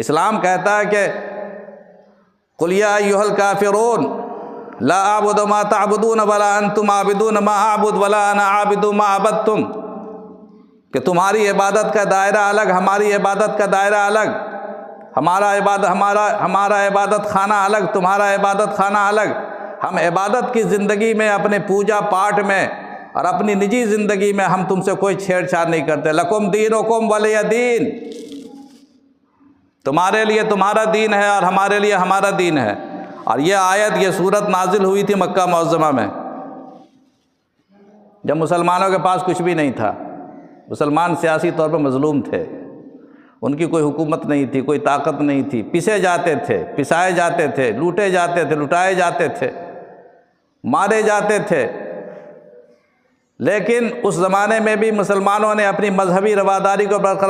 اسلام کہتا ہے کہ قل یا ایھا الکافرون لا اعبد ما تعبدون ولا انتم عابدون ما اعبد ولا انا عابد ما عبدتم، کہ تمہاری عبادت کا دائرہ الگ، ہماری عبادت کا دائرہ الگ، ہمارا عبادت خانہ الگ، تمہارا عبادت خانہ الگ۔ ہم عبادت کی زندگی میں، اپنے پوجا پاٹ میں اور اپنی نجی زندگی میں ہم تم سے کوئی چھیڑ چھاڑ نہیں کرتے۔ لکم دینکم ولی دین، تمہارے لیے تمہارا دین ہے اور ہمارے لیے ہمارا دین ہے۔ اور یہ آیت، یہ صورت نازل ہوئی تھی مکہ معظمہ میں، جب مسلمانوں کے پاس کچھ بھی نہیں تھا، مسلمان سیاسی طور پر مظلوم تھے، ان کی کوئی حکومت نہیں تھی، کوئی طاقت نہیں تھی، پسے جاتے تھے، پسائے جاتے تھے، لوٹے جاتے تھے، لٹائے جاتے تھے، مارے جاتے تھے۔ لیکن اس زمانے میں بھی مسلمانوں نے اپنی مذہبی رواداری کو برقرار